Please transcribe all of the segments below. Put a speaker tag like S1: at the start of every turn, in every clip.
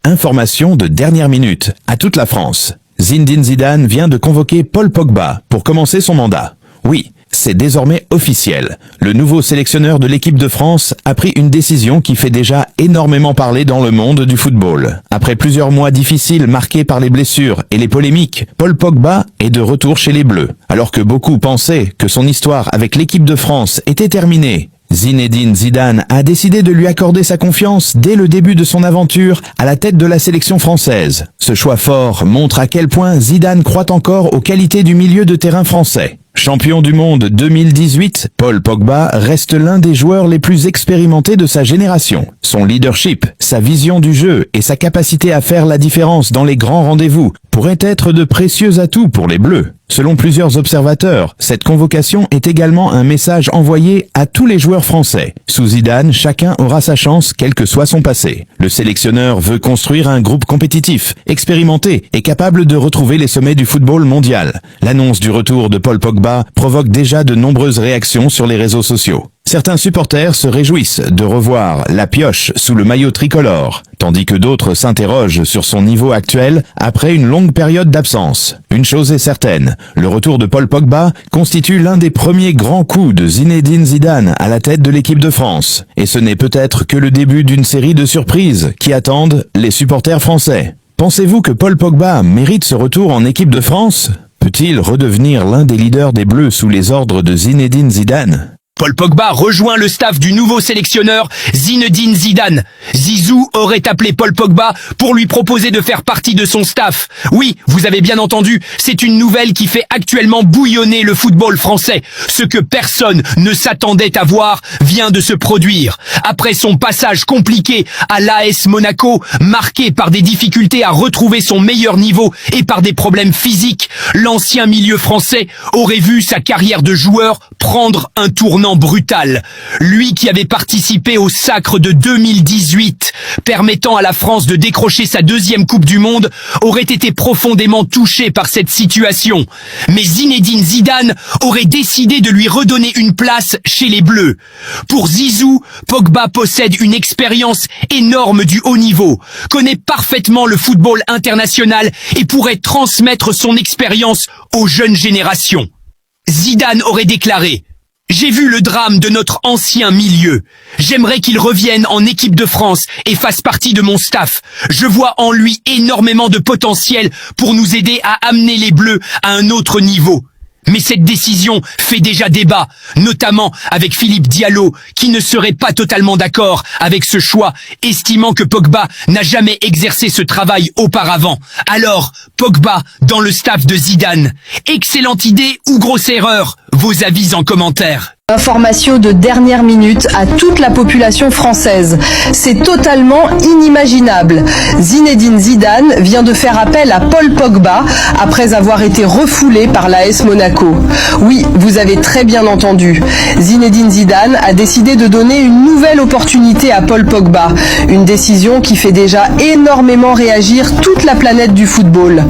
S1: Information de dernière minute à toute la France. Zinedine Zidane vient de convoquer Paul Pogba pour commencer son mandat. Oui, c'est désormais officiel. Le nouveau sélectionneur de l'équipe de France a pris une décision qui fait déjà énormément parler dans le monde du football. Après plusieurs mois difficiles marqués par les blessures et les polémiques, Paul Pogba est de retour chez les Bleus. Alors que beaucoup pensaient que son histoire avec l'équipe de France était terminée, Zinedine Zidane a décidé de lui accorder sa confiance dès le début de son aventure à la tête de la sélection française. Ce choix fort montre à quel point Zidane croit encore aux qualités du milieu de terrain français. Champion du monde 2018, Paul Pogba reste l'un des joueurs les plus expérimentés de sa génération. Son leadership, sa vision du jeu et sa capacité à faire la différence dans les grands rendez-vous pourraient être de précieux atouts pour les Bleus. Selon plusieurs observateurs, cette convocation est également un message envoyé à tous les joueurs français. Sous Zidane, chacun aura sa chance, quel que soit son passé. Le sélectionneur veut construire un groupe compétitif, expérimenté et capable de retrouver les sommets du football mondial. L'annonce du retour de Paul Pogba provoque déjà de nombreuses réactions sur les réseaux sociaux. Certains supporters se réjouissent de revoir la pioche sous le maillot tricolore, tandis que d'autres s'interrogent sur son niveau actuel après une longue période d'absence. Une chose est certaine, le retour de Paul Pogba constitue l'un des premiers grands coups de Zinedine Zidane à la tête de l'équipe de France. Et ce n'est peut-être que le début d'une série de surprises qui attendent les supporters français. Pensez-vous que Paul Pogba mérite ce retour en équipe de France? Peut-il redevenir l'un des leaders des Bleus sous les ordres de Zinedine Zidane?
S2: Paul Pogba rejoint le staff du nouveau sélectionneur Zinedine Zidane. Zizou aurait appelé Paul Pogba pour lui proposer de faire partie de son staff. Oui, vous avez bien entendu, c'est une nouvelle qui fait actuellement bouillonner le football français. Ce que personne ne s'attendait à voir vient de se produire. Après son passage compliqué à l'AS Monaco, marqué par des difficultés à retrouver son meilleur niveau et par des problèmes physiques, l'ancien milieu français aurait vu sa carrière de joueur prendre un tournant brutal. Lui qui avait participé au sacre de 2018, permettant à la France de décrocher sa deuxième Coupe du Monde, aurait été profondément touché par cette situation. Mais Zinedine Zidane aurait décidé de lui redonner une place chez les Bleus. Pour Zizou, Pogba possède une expérience énorme du haut niveau, connaît parfaitement le football international et pourrait transmettre son expérience aux jeunes générations. Zidane aurait déclaré: j'ai vu le drame de notre ancien milieu. J'aimerais qu'il revienne en équipe de France et fasse partie de mon staff. Je vois en lui énormément de potentiel pour nous aider à amener les Bleus à un autre niveau. Mais cette décision fait déjà débat, notamment avec Philippe Diallo, qui ne serait pas totalement d'accord avec ce choix, estimant que Pogba n'a jamais exercé ce travail auparavant. Alors, Pogba dans le staff de Zidane. Excellente idée ou grosse erreur? Vos avis en commentaire.
S3: Information de dernière minute à toute la population française. C'est totalement inimaginable. Zinedine Zidane vient de faire appel à Paul Pogba après avoir été refoulé par l'AS Monaco. Oui, vous avez très bien entendu. Zinedine Zidane a décidé de donner une nouvelle opportunité à Paul Pogba. Une décision qui fait déjà énormément réagir toute la planète du football.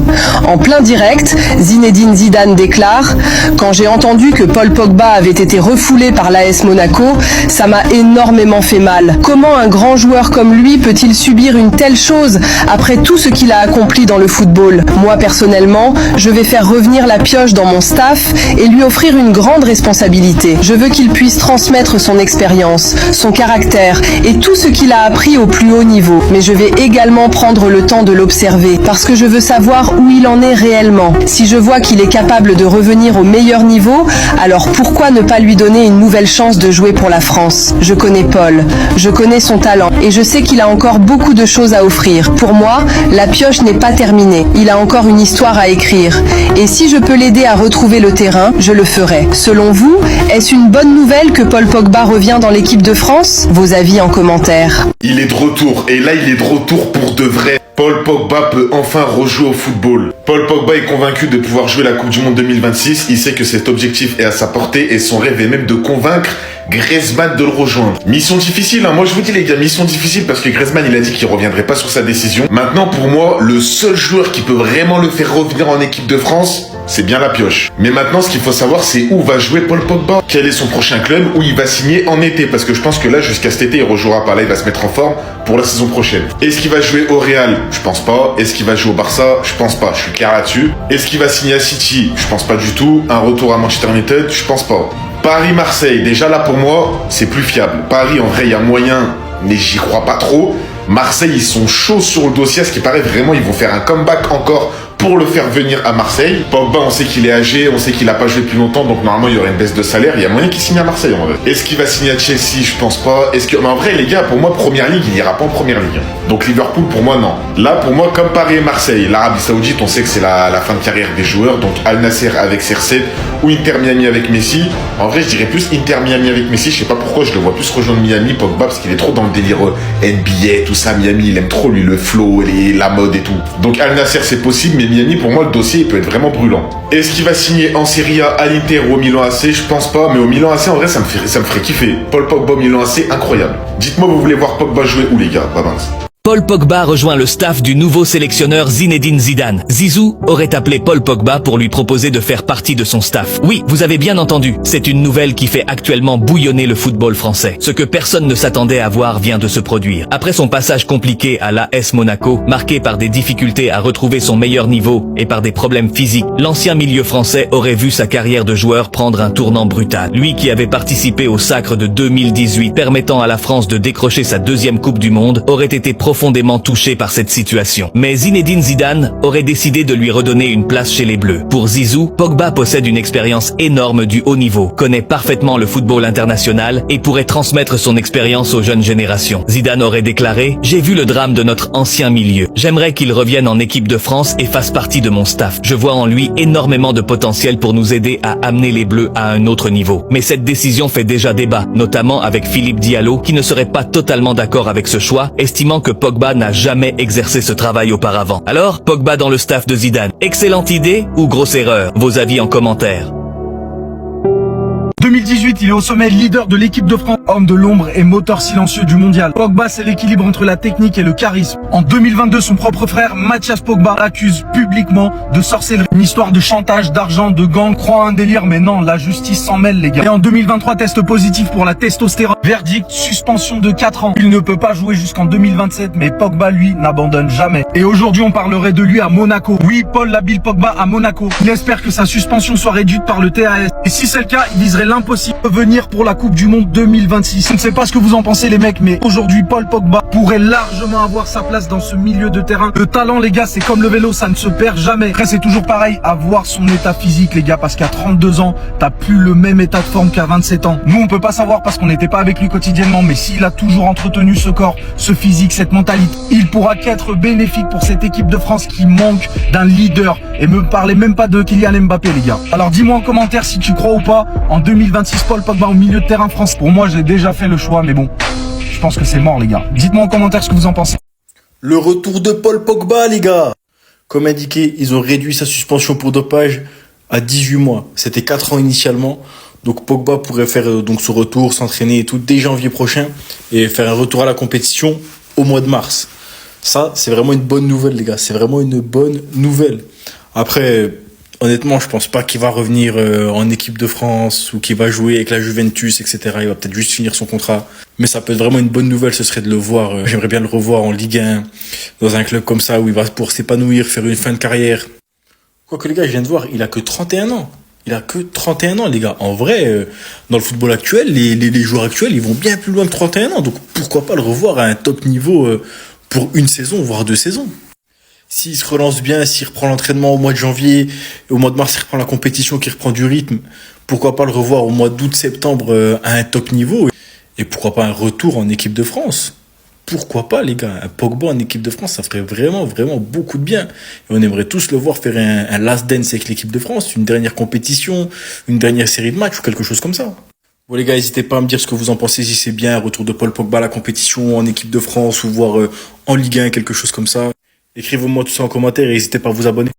S3: En plein direct, Zinedine Zidane déclare: quand j'ai entendu que Paul Pogba avait été refoulé par l'AS Monaco, ça m'a énormément fait mal. Comment un grand joueur comme lui peut-il subir une telle chose après tout ce qu'il a accompli dans le football? Moi personnellement, je vais faire revenir la pioche dans mon staff et lui offrir une grande responsabilité. Je veux qu'il puisse transmettre son expérience, son caractère et tout ce qu'il a appris au plus haut niveau. Mais je vais également prendre le temps de l'observer parce que je veux savoir où il en est réellement. Si je vois qu'il est capable de revenir au meilleur niveau, alors pourquoi ne pas lui donner une nouvelle chance de jouer pour la France? Je connais Paul, je connais son talent et je sais qu'il a encore beaucoup de choses à offrir. Pour moi, la pioche n'est pas terminée. Il a encore une histoire à écrire. Et si je peux l'aider à retrouver le terrain, je le ferai. Selon vous, est-ce une bonne nouvelle que Paul Pogba revient dans l'équipe de France? Vos avis en commentaire.
S4: Il est de retour et là il est de retour pour de vrai. Paul Pogba peut enfin rejouer au football. Paul Pogba est convaincu de pouvoir jouer la Coupe du Monde 2026. Il sait que cet objectif est à sa portée et son rêve est même de convaincre Griezmann de le rejoindre. Mission difficile, hein. Moi je vous dis les gars, mission difficile parce que Griezmann il a dit qu'il reviendrait pas sur sa décision. Maintenant pour moi, le seul joueur qui peut vraiment le faire revenir en équipe de France, C'est bien la pioche. Mais maintenant, ce qu'il faut savoir, c'est où va jouer Paul Pogba. Quel est son prochain club, où il va signer en été. Parce que je pense que là, jusqu'à cet été, il rejouera pas là, il va se mettre en forme pour la saison prochaine. Est-ce qu'il va jouer au Real? Je pense pas. Est-ce qu'il va jouer au Barça? Je pense pas. Je suis clair là-dessus. Est-ce qu'il va signer à City? Je pense pas du tout. Un retour à Manchester United? Je pense pas. Paris-Marseille, déjà là pour moi, c'est plus fiable. Paris, en vrai, il y a moyen, mais j'y crois pas trop. Marseille, ils sont chauds sur le dossier, à ce qui paraît vraiment, ils vont faire un comeback encore pour le faire venir à Marseille. Pogba, on sait qu'il est âgé, on sait qu'il a pas joué depuis longtemps, donc normalement il y aurait une baisse de salaire. Il y a moyen qu'il signe à Marseille en vrai. Est-ce qu'il va signer à Chelsea? Je pense pas. Mais en vrai les gars, pour moi Première Ligue, il ira pas en Première Ligue. Donc Liverpool pour moi non. Là pour moi comme Paris et Marseille, l'Arabie Saoudite, on sait que c'est la fin de carrière des joueurs, donc Al Nasser avec CR7 ou Inter Miami avec Messi. En vrai je dirais plus Inter Miami avec Messi. Je sais pas pourquoi, je le vois plus rejoindre Miami, Pogba, parce qu'il est trop dans le délire NBA, tout ça. Miami, il aime trop lui le flow, la mode et tout. Donc Al Nasser c'est possible, mais Miami pour moi le dossier il peut être vraiment brûlant. Est-ce qu'il va signer en Serie A à l'Inter ou au Milan AC? Je pense pas, mais au Milan AC en vrai ça me ferait kiffer. Paul Pogba au Milan AC, incroyable. Dites-moi vous voulez voir Pogba jouer où les gars? Pas mince.
S2: Paul Pogba rejoint le staff du nouveau sélectionneur Zinedine Zidane. Zizou aurait appelé Paul Pogba pour lui proposer de faire partie de son staff. Oui, vous avez bien entendu, c'est une nouvelle qui fait actuellement bouillonner le football français. Ce que personne ne s'attendait à voir vient de se produire. Après son passage compliqué à l'AS Monaco, marqué par des difficultés à retrouver son meilleur niveau et par des problèmes physiques, l'ancien milieu français aurait vu sa carrière de joueur prendre un tournant brutal. Lui qui avait participé au sacre de 2018, permettant à la France de décrocher sa deuxième Coupe du Monde, aurait été profondément touché par cette situation. Mais Zinedine Zidane aurait décidé de lui redonner une place chez les Bleus. Pour Zizou, Pogba possède une expérience énorme du haut niveau, connaît parfaitement le football international et pourrait transmettre son expérience aux jeunes générations. Zidane aurait déclaré « J'ai vu le drame de notre ancien milieu. J'aimerais qu'il revienne en équipe de France et fasse partie de mon staff. Je vois en lui énormément de potentiel pour nous aider à amener les Bleus à un autre niveau. » Mais cette décision fait déjà débat, notamment avec Philippe Diallo qui ne serait pas totalement d'accord avec ce choix, estimant que Pogba n'a jamais exercé ce travail auparavant. Alors, Pogba dans le staff de Zidane. Excellente idée ou grosse erreur? Vos avis en commentaire.
S5: 2018, il est au sommet, leader de l'équipe de France, homme de l'ombre et moteur silencieux du mondial. Pogba, c'est l'équilibre entre la technique et le charisme. En 2022, son propre frère, Mathias Pogba, l'accuse publiquement de sorcellerie. Une histoire de chantage, d'argent, de gang, croit un délire, mais non, la justice s'en mêle, les gars. Et en 2023, test positif pour la testostérone. Verdict, suspension de 4 ans. Il ne peut pas jouer jusqu'en 2027, mais Pogba, lui, n'abandonne jamais. Et aujourd'hui, on parlerait de lui à Monaco. Oui, Paul Labile Pogba à Monaco. Il espère que sa suspension soit réduite par le TAS. Et si c'est le cas, il viserait impossible de venir pour la Coupe du Monde 2026. Je ne sais pas ce que vous en pensez les mecs, mais aujourd'hui Paul Pogba pourrait largement avoir sa place dans ce milieu de terrain. Le talent les gars, c'est comme le vélo, ça ne se perd jamais. Après c'est toujours pareil, à voir son état physique les gars, parce qu'à 32 ans, t'as plus le même état de forme qu'à 27 ans. Nous on peut pas savoir parce qu'on n'était pas avec lui quotidiennement, mais s'il a toujours entretenu ce corps, ce physique, cette mentalité, il pourra qu'être bénéfique pour cette équipe de France qui manque d'un leader. Et me parlez même pas de Kylian Mbappé les gars. Alors dis-moi en commentaire si tu crois ou pas, en 2026 Paul Pogba au milieu de terrain France. Pour moi j'ai déjà fait le choix, mais bon, je pense que c'est mort les gars. Dites-moi en commentaire ce que vous en pensez.
S6: Le retour de Paul Pogba les gars. Comme indiqué, ils ont réduit sa suspension pour dopage à 18 mois. C'était 4 ans initialement. Donc Pogba pourrait faire donc son retour, s'entraîner et tout dès janvier prochain et faire un retour à la compétition au mois de mars. Ça, c'est vraiment une bonne nouvelle les gars. C'est vraiment une bonne nouvelle. Après, honnêtement, je pense pas qu'il va revenir en équipe de France ou qu'il va jouer avec la Juventus, etc. Il va peut-être juste finir son contrat. Mais ça peut être vraiment une bonne nouvelle, ce serait de le voir. J'aimerais bien le revoir en Ligue 1, dans un club comme ça où il va pouvoir s'épanouir, faire une fin de carrière. Quoique les gars, je viens de voir, il a que 31 ans. Il a que 31 ans, les gars. En vrai, dans le football actuel, les joueurs actuels, ils vont bien plus loin que 31 ans. Donc pourquoi pas le revoir à un top niveau pour une saison, voire 2 saisons. S'il se relance bien, s'il reprend l'entraînement au mois de janvier, et au mois de mars, il reprend la compétition, qu'il reprend du rythme, pourquoi pas le revoir au mois d'août, septembre à un top niveau? Et pourquoi pas un retour en équipe de France? Pourquoi pas, les gars? Un Pogba en équipe de France, ça ferait vraiment, vraiment beaucoup de bien. Et on aimerait tous le voir faire un last dance avec l'équipe de France, une dernière compétition, une dernière série de matchs ou quelque chose comme ça. Bon les gars, n'hésitez pas à me dire ce que vous en pensez, si c'est bien un retour de Paul Pogba à la compétition en équipe de France ou voir en Ligue 1, quelque chose comme ça. Écrivez-moi tout ça en commentaire et n'hésitez pas à vous abonner.